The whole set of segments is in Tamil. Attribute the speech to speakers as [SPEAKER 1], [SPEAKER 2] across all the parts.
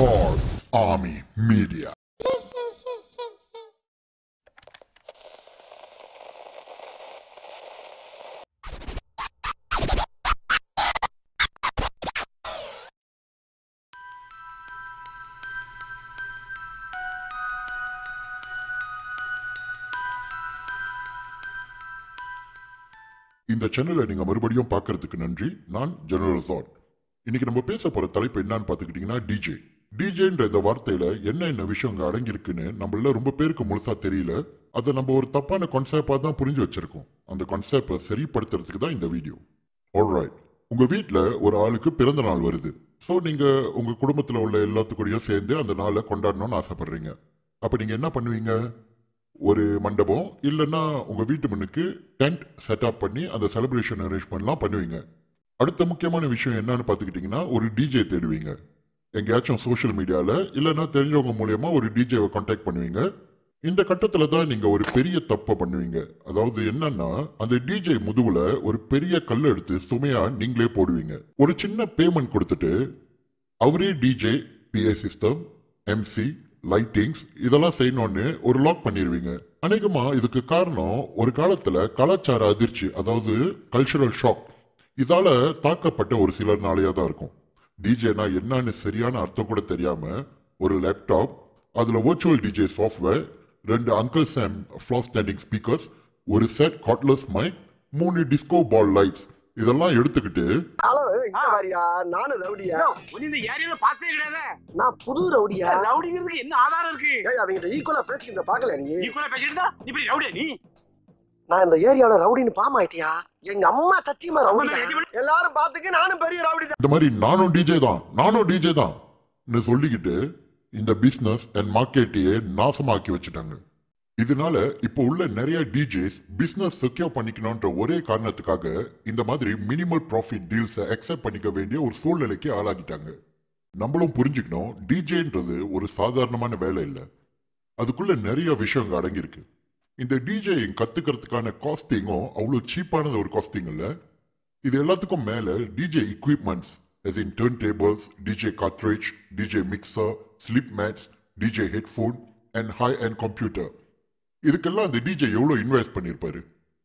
[SPEAKER 1] Cards Army Media. இந்த சேனலை நீங்க மறுபடியும் பார்க்கறதுக்கு நன்றி. நான் ஜெனரல் ஜாட். இன்னைக்கு நம்ம பேச போற தலைப்பு என்னன்னு பார்த்துக்கிட்டீங்கன்னா டிஜே. டிஜேன்ற இந்த வார்த்தையில என்ன விஷயம் அடங்கியிருக்குன்னு நம்மள ரொம்ப பேருக்கு முழுசா தெரியல. அதை நம்ம ஒரு தப்பான கான்செப்டா தான் புரிஞ்சு வச்சிருக்கோம். அந்த கான்செப்டை சரிப்படுத்துறதுக்கு தான் இந்த வீடியோ. ஆல்ரைட், உங்க வீட்டில் ஒரு ஆளுக்கு பிறந்த நாள் வருது. ஸோ நீங்க உங்க குடும்பத்தில் உள்ள எல்லாத்துக்கூடயும் சேர்ந்து அந்த நாளை கொண்டாடணும்னு ஆசைப்படுறீங்க. அப்ப நீங்க என்ன பண்ணுவீங்க? ஒரு மண்டபம் இல்லைன்னா உங்க வீட்டு முன்னுக்கு டென்ட் செட்டப் பண்ணி அந்த செலிப்ரேஷன் அரேஞ்ச்மெண்ட்லாம் பண்ணுவீங்க. அடுத்த முக்கியமான விஷயம் என்னன்னு பார்த்துக்கிட்டிங்கன்னா ஒரு டிஜே தேடுவீங்க. எங்கேயாச்சும் சோஷியல் மீடியாவில் இல்லைன்னா தெரிஞ்சவங்க மூலயமா ஒரு டிஜேவை கான்டாக்ட் பண்ணுவீங்க. இந்த கட்டத்தில் தான் நீங்கள் ஒரு பெரிய தப்பை பண்ணுவீங்க. அதாவது என்னன்னா, அந்த டிஜே முதுகுல ஒரு பெரிய கல் எடுத்து சுமையா நீங்களே போடுவீங்க. ஒரு சின்ன பேமெண்ட் கொடுத்துட்டு அவரே DJ, BA system, MC, lightings இதெல்லாம் செய்யணும்னு ஒரு லாக் பண்ணிடுவீங்க. அநேகமா இதுக்கு காரணம் ஒரு காலத்துல கலாச்சார அதிர்ச்சி, அதாவது கல்ச்சரல் ஷாக், இதால தாக்கப்பட்ட ஒரு சிலர்னாலேயே தான் இருக்கும். டிஜேனா என்னன்னு சரியான அர்த்தம் கூட தெரியாம ஒரு லேப்டாப், அதுல virtual DJ software, 2 uncle Sam floor standing speakers, ஒரு set cordless mic, 3 disco ball lights இதெல்லாம் எடுத்துக்கிட்டு
[SPEAKER 2] நானும் ரவுடியா?
[SPEAKER 3] இந்த ஏரியால பாத்தே கிடையாது.
[SPEAKER 2] நான் புது ரவுடியா?
[SPEAKER 3] ரவுடிங்கிறதுக்கு என்ன ஆதாரம் இருக்கு?
[SPEAKER 2] அவங்க ஈக்குவலா பேசிக்கிறத பாக்கல நீ?
[SPEAKER 3] ஈக்குவலா பேசிட்டா நீ இப்படி ரவுடியா நீ?
[SPEAKER 2] நான் இந்த ஏரியால ரவுடின்னு பாமாயிட்டியா? எங்க அம்மா சத்தியமா ரவுடி. எல்லாரும் பாத்துக்க, நானும் பெரிய ரவுடி தான்.
[SPEAKER 1] இந்த மாதிரி நானும் டிஜே தான் சொல்லிக்கிட்டு இந்த பிசினஸ் அண்ட் மார்க்கெட்டையே நாசமாக்கி வச்சுட்டாங்க. இதனால இப்போ உள்ள நிறைய டிஜேஸ் பிசினஸ் செக்யூர் பண்ணிக்கணும்ன்ற ஒரே காரணத்துக்காக இந்த மாதிரி மினிமல் ப்ராஃபிட் டீல்ஸை அக்செப்ட் பண்ணிக்க வேண்டிய ஒரு சூழ்நிலைக்கு ஆளாகிட்டாங்க. நம்மளும் புரிஞ்சுக்கணும், டிஜேன்றது ஒரு சாதாரணமான வேலை இல்லை. அதுக்குள்ள நிறைய விஷயங்கள் அடங்கியிருக்கு. இந்த டிஜேயிங் கத்துக்கிறதுக்கான காஸ்டிங்கும் அவ்வளோ சீப்பானது ஒரு காஸ்டிங் இல்லை. இது எல்லாத்துக்கும் மேல DJ equipments, as in turntables, DJ cartridge, DJ mixer, sleep mats, DJ headphone and high-end computer. இதுக்கெல்லாம் அந்த டிஜே எவ்வளோ இன்வெஸ்ட் பண்ணியிருப்பாரு.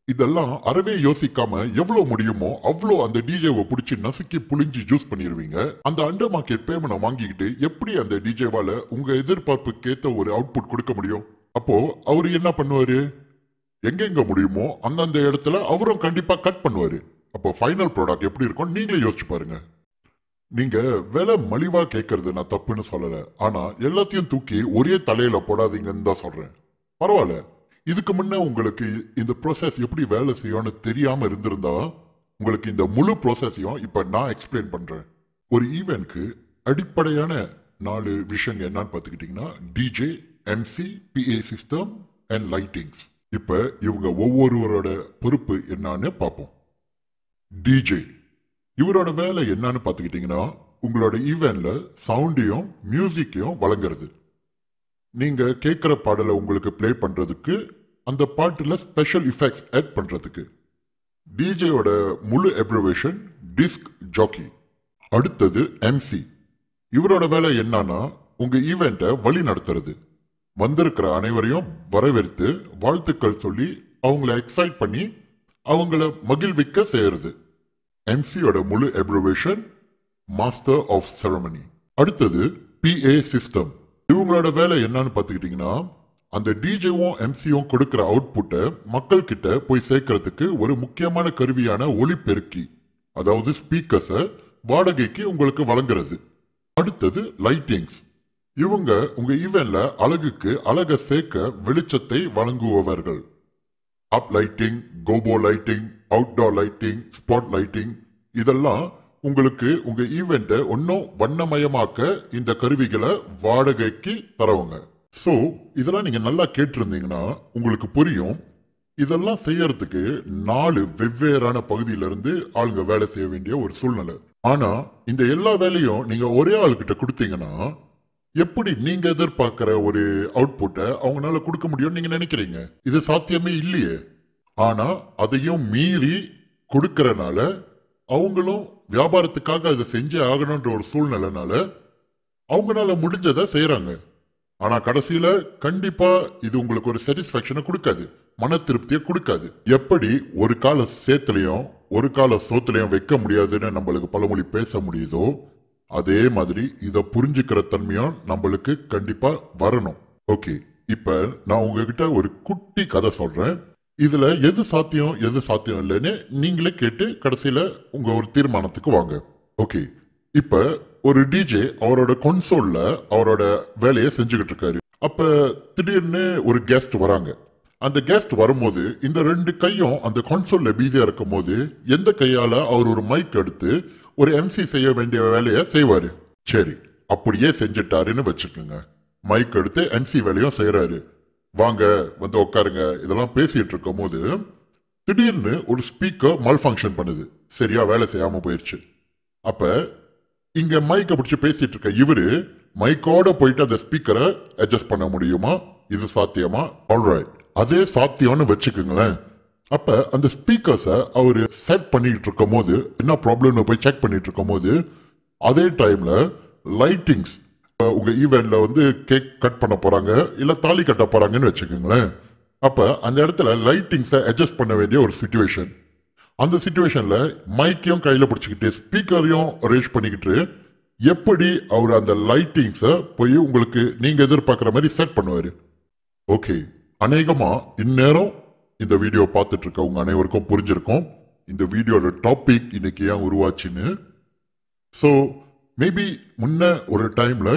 [SPEAKER 1] இதெல்லாம் அறவே யோசிக்காம எவ்வளோ முடியுமோ அவ்வளோ அந்த டிஜேவை பிடிச்சி நசுக்கி புளிஞ்சி ஜூஸ் பண்ணிடுவீங்க. அந்த அண்டர் மார்க்கெட் பேமெண்ட் வாங்கிக்கிட்டு எப்படி அந்த டிஜேவால உங்க எதிர்பார்ப்புக்கேற்ற ஒரு அவுட்புட் கொடுக்க முடியும்? அப்போ அவரு என்ன பண்ணுவாரு? எங்கெங்க முடியுமோ அந்தந்த இடத்துல அவரும் கண்டிப்பா கட் பண்ணுவாரு. அப்போ ஃபைனல் ப்ராடக்ட் எப்படி இருக்கும் நீங்களே யோசிச்சு பாருங்க. நீங்க விலை மலிவா கேட்கறது நான் தப்புன்னு சொல்லல, ஆனா எல்லாத்தையும் தூக்கி ஒரே தலையில போடாதீங்கன்னு தான் சொல்றேன். பரவாயில்ல, இதுக்கு முன்ன உங்களுக்கு இந்த ப்ராசஸ் எப்படி வேலை செய்யும்னு தெரியாம இருந்திருந்தா உங்களுக்கு இந்த முழு ப்ராசஸையும் இப்ப நான் எக்ஸ்பிளைன் பண்றேன். ஒரு ஈவென்ட்க்கு அடிப்படையான 4 விஷயங்க என்னன்னு பார்த்துக்கிட்டீங்கன்னா DJ, MC, BA system and lightings. இப்ப இவங்க ஒவ்வொருவரோட பொறுப்பு என்னன்னு பார்ப்போம். டிஜே இவரோட வேலை என்னன்னு பார்த்துக்கிட்டீங்கன்னா உங்களோட ஈவென்ட்ல சவுண்டையும் மியூசிக்கையும் வழங்குறது. நீங்க கேட்குற பாடலை உங்களுக்கு பிளே பண்றதுக்கு, அந்த பாட்டில் ஸ்பெஷல் இஃபெக்ட்ஸ் ஆட் பண்றதுக்கு. டிஜேயோட முழு அப்ரிவேஷன் டிஸ்க் ஜாக்கி. அடுத்தது எம்சி. இவரோட வேலை என்னன்னா உங்க ஈவெண்ட்டை வழி நடத்துறது. வந்திருக்கிற அனைவரையும் வரவேற்று வாழ்த்துக்கள் சொல்லி அவங்கள எக்ஸைட் பண்ணி அவங்கள மகிழ்விக்க செய்யறது. எம்சியோட முழு அப்ரிவேஷன் மாஸ்டர் ஆஃப் செரமனி. அடுத்தது பிஏ சிஸ்டம். இவங்களோட வேலை என்னன்னு பார்த்துக்கிட்டீங்கன்னா அந்த டிஜேவும் எம்சியும் கொடுக்கிற அவுட்புட்டை மக்கள் கிட்ட போய் சேர்க்கறதுக்கு ஒரு முக்கியமான கருவியான ஒலிபெருக்கி, அதாவது ஸ்பீக்கர்ஸை வாடகைக்கு உங்களுக்கு வழங்குறது. அடுத்தது லைட்டிங்ஸ். இவங்க உங்க ஈவென்ட்ல அழகுக்கு அழக சேர்க்க வெளிச்சத்தை வழங்குபவர்கள். Up lighting, gobo lighting, outdoor lighting, spot lighting இதெல்லாம் உங்களுக்கு உங்க ஈவெண்ட்டை இன்னும் வண்ணமயமாக்க இந்த கருவிகளை வாடகைக்கு தரவங்க. ஸோ இதெல்லாம் நீங்க நல்லா கேட்டிருந்தீங்கன்னா உங்களுக்கு புரியும். இதெல்லாம் செய்யறதுக்கு 4 வெவ்வேறான பகுதியிலிருந்து ஆளுங்க வேலை செய்ய வேண்டிய ஒரு சூழ்நிலை. ஆனா இந்த எல்லா வேலையும் நீங்க ஒரே ஆளுகிட்ட கொடுத்தீங்கன்னா எப்படி நீங்க எதிர்பார்க்கிற ஒரு அவுட்புட்டை அவங்களால கொடுக்க முடியும்னு நீங்க நினைக்கிறீங்க? இது சாத்தியமே இல்லையே. ஆனா அதையும் மீறி கொடுக்கறனால அவங்களும் வியாபாரத்துக்காக அதை செஞ்சே ஆகணும்ன்ற ஒரு சூழ்நிலைனால அவங்களால முடிஞ்சதை செய்யறாங்க. ஆனா கடைசியில கண்டிப்பா இது உங்களுக்கு ஒரு சாட்டிஸ்பாக்சனை கொடுக்காது, மன திருப்தியை கொடுக்காது. எப்படி ஒரு கால சேத்துலயும் ஒரு கால சோத்துலயும் வைக்க முடியாதுன்னு நம்மளுக்கு பழமொழி பேச முடியுதோ, அதே மாதிரி இதை புரிஞ்சுக்கிற தன்மையும் நம்மளுக்கு கண்டிப்பா வரணும். ஓகே, இப்ப நான் உங்ககிட்ட ஒரு குட்டி கதை சொல்றேன். இதுல எது சாத்தியம் எது சாத்தியம் இல்லைன்னு நீங்களே கேட்டு கடைசியில உங்க ஒரு தீர்மானத்துக்கு வாங்க. ஓகே, இப்ப ஒரு டிஜே அவரோட கொன்சோல்ல அவரோட வேலையை செஞ்சுக்கிட்டு இருக்காரு. அப்ப திடீர்னு ஒரு கெஸ்ட் வராங்க. அந்த கெஸ்ட் வரும்போது இந்த ரெண்டு கையும் அந்த கொன்சோல்ல பிஸியா இருக்கும் போது எந்த கையால அவர் ஒரு மைக் எடுத்து ஒரு எம்சி செய்ய வேண்டிய வேலையை செய்வாரு. சரி, அப்படியே செஞ்சிட்டாருன்னு வச்சுக்கோங்க. மைக் எடுத்து எம்சி வேலையும் செய்யறாரு. வாங்க வந்து உட்காருங்க இதெல்லாம் பேசிட்டு இருக்கும் போது திடீர்னு ஒரு ஸ்பீக்கர் மல் ஃபங்க்ஷன் பண்ணுது, சரியா வேலை செய்யாம போயிடுச்சு. அப்ப இங்க மைக்கை பிடிச்சி பேசிட்டு இருக்க இவரு மைக்கோட போயிட்டு அந்த ஸ்பீக்கரை அட்ஜஸ்ட் பண்ண முடியுமா? இது சாத்தியமா? ஆல்ரைட், அதே சாத்தியம்னு வச்சுக்கோங்களேன். அப்ப அந்த ஸ்பீக்கர்ஸை அவரு செட் பண்ணிட்டு இருக்கும் போது என்ன ப்ராப்ளம்னு போய் செக் பண்ணிட்டு இருக்கும் போது அதே டைம்ல லைட்டிங்ஸ், உங்க ஈவென்ட்ல வந்து கேக் கட் பண்ண போறாங்க இல்ல தாலி கட்ட போறாங்கன்னு வச்சுக்கோங்களேன். அப்ப அந்த இடத்துல லைட்டிங்ஸை அட்ஜஸ்ட் பண்ண வேண்டிய ஒரு சிச்சுவேஷன். அந்த சிச்சுவேஷன்ல மைக்கையும் கையில பிடிச்சிக்கிட்டு ஸ்பீக்கரையும் அரேஞ்ச் பண்ணிக்கிட்டு எப்படி அவர் அந்த லைட்டிங்ஸை போய் உங்களுக்கு நீங்க எதிர்பார்க்குற மாதிரி செட் பண்ணுவாரு. ஓகே, அநேகமா இந்நேரம் இந்த வீடியோ பார்த்துட்டு இருக்க உங்க அனைவருக்கும் புரிஞ்சிருக்கும் இந்த வீடியோட டாபிக் இன்னைக்கு ஏன் உருவாச்சுன்னு. ஸோ மேபி முன்ன ஒரு டைம்ல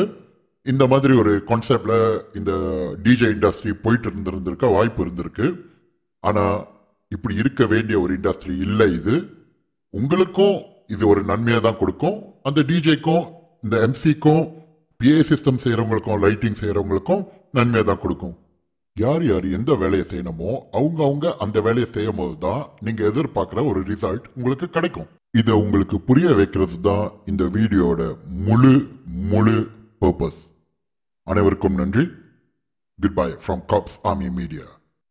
[SPEAKER 1] இந்த மாதிரி ஒரு கான்செப்ட்ல இந்த டிஜே இண்டஸ்ட்ரி போயிட்டு இருந்திருக்க வாய்ப்பு இருந்திருக்கு. ஆனா இப்படி இருக்க வேண்டிய ஒரு இண்டஸ்ட்ரி இல்லை இது. உங்களுக்கும் இது ஒரு நன்மையை தான் கொடுக்கும், அந்த டிஜேக்கும் இந்த எம்சிக்கும் பிஏ சிஸ்டம் செய்யறவங்களுக்கும் லைட்டிங் செய்யறவங்களுக்கும் நன்மையை தான் கொடுக்கும். யார் யார் எந்த வேலையை செய்யணுமோ அவங்க அந்த வேலையை செய்யும் போது தான் நீங்க எதிர்பார்க்குற ஒரு ரிசல்ட் உங்களுக்கு கிடைக்கும். இதை உங்களுக்கு புரிய வைக்கிறது தான் இந்த வீடியோட முழு முழு பர்பஸ். அனைவருக்கும் நன்றி. Goodbye from Cops Army Media.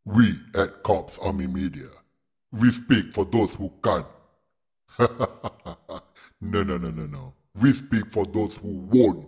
[SPEAKER 1] We at Cops Army Media, we speak for those who can't. No. We speak for those who won't.